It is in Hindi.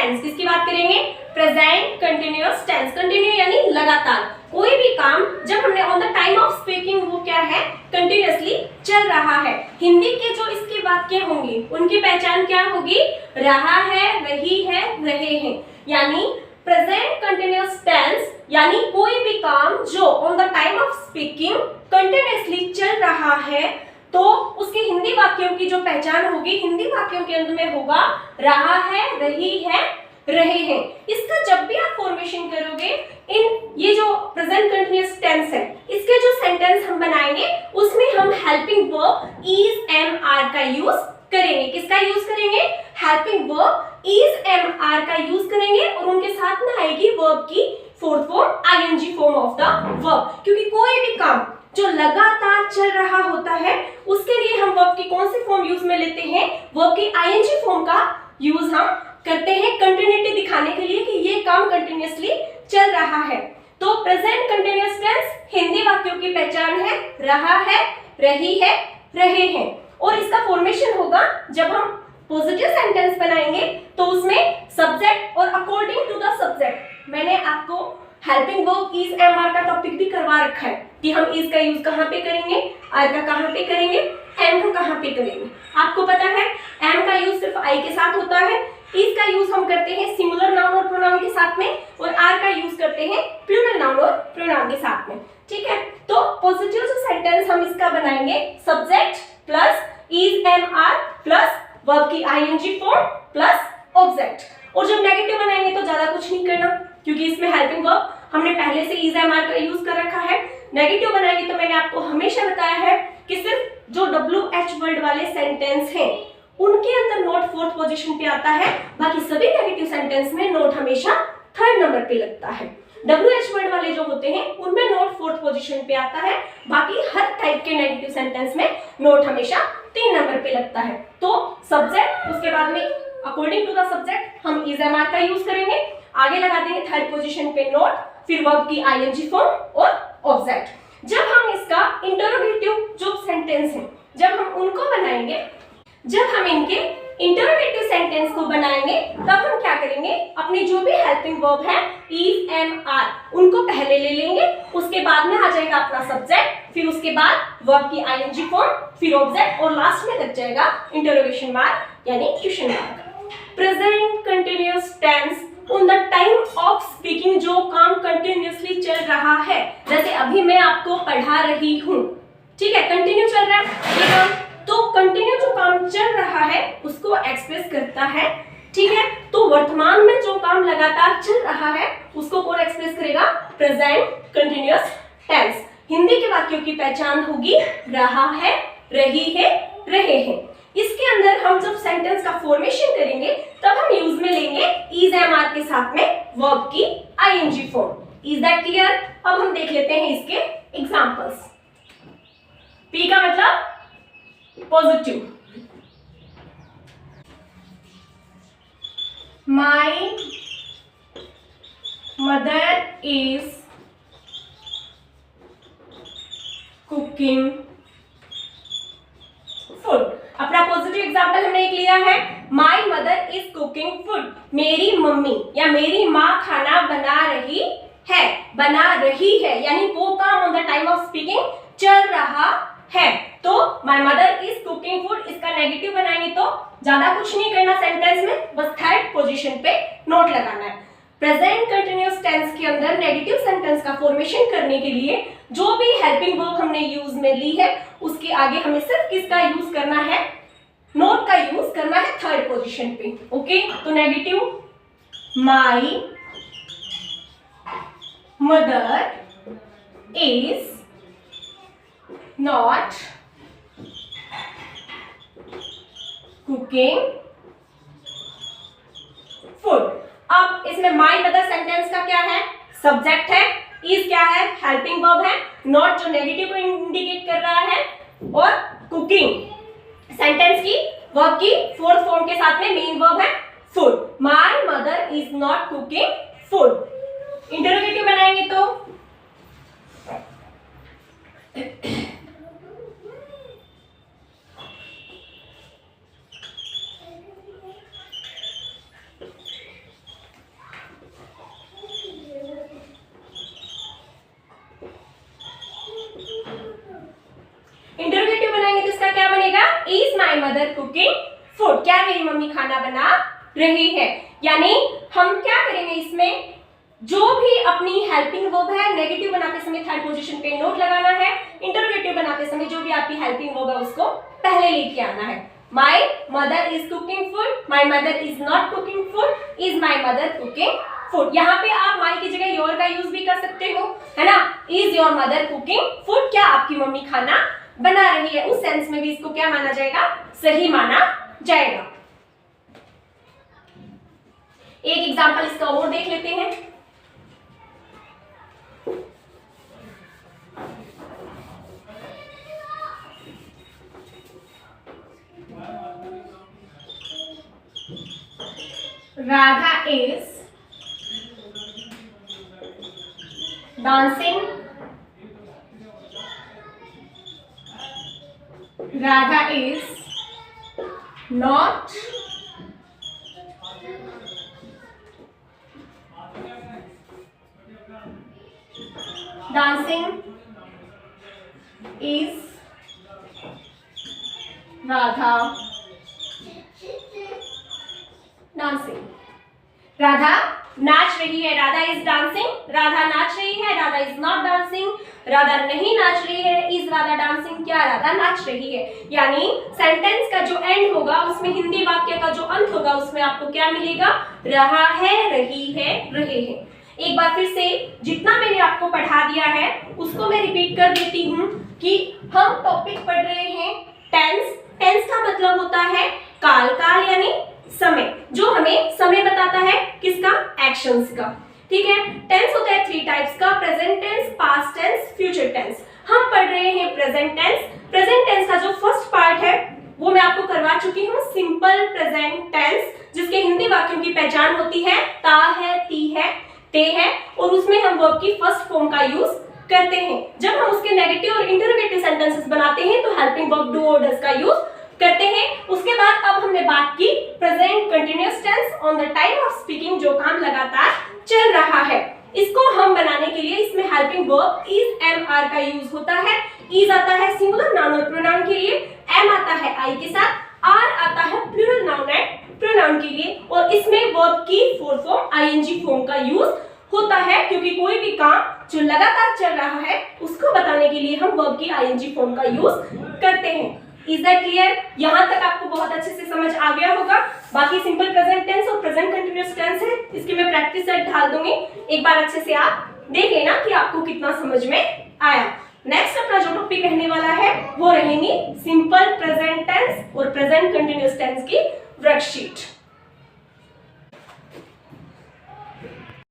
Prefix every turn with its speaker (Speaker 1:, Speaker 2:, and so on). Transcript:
Speaker 1: टेंस। किसकी बात करेंगे? Present continuous tense. कंटिन्यू यानी लगातार, कोई भी काम जब हमने on the time of speaking वो क्या है? कंटिन्यूअसली चल रहा है। हिंदी के जो इसके वाक्य होंगे उनकी पहचान क्या होगी? रहा है, रही है, रहे हैं। यानी प्रेजेंट कंटिन्यूअस टेंस यानी कोई भी काम जो on the time of speaking continuously चल रहा है तो उसके हिंदी वाक्यों की जो पहचान होगी, हिंदी वाक्यों के अंत में होगा रहा है, रही है, रहे हैं। इसका जब भी आप फॉर्मेशन करोगे, इन ये जो प्रेजेंट कंटिन्यूअस टेंस है इसके जो सेंटेंस हम बनाएंगे उसमें हम helping verb is am are का यूज करेंगे। किसका यूज करेंगे? Helping verb is am are का यूज करेंगे और उनके साथ में आएगी वर्ब की fourth form ING form of the verb. क्योंकि कोई भी काम जो लगातार चल रहा होता है उसके लिए हम वर्ब की कौन सी फॉर्म यूज में लेते हैं? वर्ब की आईएनजी फॉर्म का यूज हम करते हैं कंटिन्यूटी दिखाने के लिए कि ये काम कंटिन्यूअसली चल रहा है। तो प्रेजेंट कंटिन्यूअस टेंस हिंदी वाक्यों की पहचान है रहा है, रही है, रहे हैं। और इसका फॉर्मेशन होगा जब हम पॉजिटिव सेंटेंस बनाएंगे तो उसमें सब्जेक्ट और अकॉर्डिंग टू द सब्जेक्ट। मैंने आपको helping verb is am are का टॉपिक भी करवा रखा है कि हम इज का यूज कहाँ पे करेंगे, आर का कहाँ पे करेंगे, एम का कहाँ पे करेंगे। आपको पता है एम का यूज सिर्फ आई के साथ होता है, इज का यूज हम करते हैं सिंगुलर नाउन और प्रोनाउन के साथ में और आर का यूज करते हैं प्लूरल नाउन और प्रोनाउन के साथ में। ठीक है, तो पॉजिटिव जो सेंटेंस हम इसका बनाएंगे subject plus is am are plus verb की आईएनजी फॉर्म प्लस ऑब्जेक्ट। और जब नेगेटिव बनाएंगे तो ज्यादा कुछ नहीं करना क्योंकि इसमें हेल्पिंग वर्ब हमने पहले से इज एम आर का यूज कर रखा है। नेगेटिव बनाएंगे तो मैंने आपको हमेशा बताया है कि सिर्फ जो WH वर्ड वाले सेंटेंस हैं उनके अंदर नोट फोर्थ पोजीशन पे आता है, बाकी सभी नेगेटिव सेंटेंस में नोट हमेशा थर्ड नंबर पे लगता है। WH वर्ड वाले जो होते हैं उनमें नोट फोर्थ पोजीशन पे आता है, बाकी हर टाइप के नेगेटिव सेंटेंस में नोट हमेशा 3 नंबर पे लगता है। तो सब्जेक्ट, उसके बाद में अकॉर्डिंग टू द सब्जेक्ट हम इज एम आर का यूज करेंगे, आगे लगा देंगे थर्ड पोजीशन पे नोट, फिर वर्ब की आईएनजी फॉर्म और ऑब्जेक्ट। जब हम इसका इंटरोगेटिव जो सेंटेंस है जब हम उनको बनाएंगे, जब हम इनके इंटरोगेटिव सेंटेंस को बनाएंगे तब हम क्या करेंगे? अपनी जो भी हेल्पिंग वर्ब है इज एम आर उनको पहले ले लेंगे, उसके बाद में आ जाएगा अपना सब्जेक्ट, फिर उसके बाद वर्ब की आईएनजी फॉर्म, फिर ऑब्जेक्ट और लास्ट में लग जाएगा इंटरोगेशन मार्क यानी question mark. Present continuous tense on the time of speaking जो काम कंटिन्यूअसली चल रहा है, जैसे अभी मैं आपको पढ़ा रही हूँ, ठीक है, कंटिन्यू चल रहा है ये काम, तो कंटिन्यू जो काम चल रहा है उसको एक्सप्रेस करता है। ठीक है, तो वर्तमान में जो काम लगातार चल रहा है उसको कौन एक्सप्रेस करेगा? Present continuous tense. हिंदी के वाक्यों की पहचान होगी रहा है, रही है, रहे हैं। इसके अंदर हम जब सेंटेंस का फॉर्मेशन करेंगे तब हम यूज में लेंगे इज एम आर के साथ में वर्ब की ING form. Is that clear? अब हम देख लेते हैं इसके एग्जांपल्स। पी का मतलब positive, my mother is cooking food. अपना पॉजिटिव एग्जाम्पल हमने एक लिया है, my mother is cooking food, मेरी मम्मी या मेरी माँ खाना बना रही है, बना रही है यानी वो काम on the time of speaking चल रहा है। तो my mother is cooking food, इसका नेगेटिव बनाएंगे तो ज्यादा कुछ नहीं करना सेंटेंस में, बस थर्ड पोजीशन पे नोट लगाना है। प्रेजेंट कंटिन्यूअस टेंस के अंदर नेगेटिव सेंटेंस का फॉर्मेशन करने के लिए जो भी हेल्पिंग वर्ब हमने यूज में ली है उसके आगे हमें सिर्फ किसका यूज करना है? नोट का यूज करना है थर्ड पोजीशन पे। ओके, तो negative my mother is not cooking food. अब इसमें माई मदर सेंटेंस का क्या है? सब्जेक्ट है, इज क्या है? हेल्पिंग वर्ब है, नॉट जो नेगेटिव को इंडिकेट कर रहा है, और कुकिंग सेंटेंस की वर्ब की फोर्थ फॉर्म के साथ में मेन वर्ब है food. My mother is not cooking food. Interrogative बनाएंगे तो is my mother cooking food, क्या मेरी मम्मी खाना बना रही है। यानी हम क्या करेंगे इसमें, जो भी अपनी हेल्पिंग वर्ब है नेगेटिव बनाते समय थर्ड पोजीशन पे नोट लगाना है, इंटरोगेटिव बनाते समय जो भी आपकी हेल्पिंग वर्ब है उसको पहले लेके आना है। My mother is cooking food, my mother is not cooking food, is my mother cooking food. यहाँ पे आप माय की जगह योर का यूज भी कर सकते हो, है ना। Is your mother cooking food, क्या आपकी मम्मी खाना बना रही है, उस सेंस में भी इसको क्या माना जाएगा, सही माना जाएगा। एक एग्जांपल इसका और देख लेते हैं। Radha is dancing. Radha is not dancing. Is Radha dancing? Radha नाच रही है, राधा इज डांसिंग, राधा नाच रही है, Radha is not dancing, Radha नहीं नाच रही है, इज राधा डांसिंग, क्या राधा नाच रही है। यानी सेंटेंस का जो एंड होगा उसमें, हिंदी वाक्य का जो अंत होगा उसमें आपको क्या मिलेगा, रहा है, रही है, रहे हैं। एक बार फिर से जितना मैंने आपको पढ़ा दिया है उसको मैं रिपीट कर देती हूँ कि हम टॉपिक पढ़ रहे हैं टेंस। टेंस का मतलब होता है काल, काल यानी समय, जो हमें समय बताता है किसका, एक्शंस का। ठीक है, टेंस होता है 3 टाइप्स का, present tense, past tense, future tense. हम पढ़ रहे हैं प्रेजेंट टेंस। प्रेजेंट टेंस का जो फर्स्ट पार्ट है वो मैं आपको करवा चुकी हूँ, सिंपल प्रेजेंट टेंस, जिसके हिंदी वाक्यों की पहचान होती है ता है, ती है, ते है, और उसमें हम वर्ब की फर्स्ट फॉर्म का यूज करते हैं। जब हम उसके नेगेटिव और इंटरोगेटिव सेंटेंसेस बनाते हैं तो हेल्पिंग वर्ब डू और डज का यूज करते हैं। उसके बाद अब हमने बात की present continuous tense, on the time of speaking, जो काम लगातार चल रहा है। इसको हम बनाने के लिए इसमें helping verb is, am, are का यूज होता है। इज आता है सिंगुलर नाउन और प्रोनाउन के लिए, एम आता है आई के साथ, आर आता है प्लूरल नाउन एंड प्रोनाउन के लिए, और इसमें वर्ब की फोर्थ फॉर्म आईएनजी फॉर्म का यूज होता है, क्योंकि कोई भी काम जो लगातार चल रहा है उसको बताने के लिए हम वर्ब की आईएनजी फॉर्म का यूज करते हैं। Is that clear? यहाँ तक आपको बहुत अच्छे से समझ आ गया होगा। बाकी सिंपल प्रेजेंट टेंस और प्रेजेंट कंटिन्यूअस टेंस है, इसकी मैं प्रैक्टिस सेट डाल दूंगी, एक बार अच्छे से आप देख लेना कि आपको कितना समझ में आया। नेक्स्ट अपना जो टॉपिक रहने वाला है वो रहेंगी सिंपल प्रेजेंट टेंस और प्रेजेंट कंटिन्यूअस टेंस की वर्कशीट।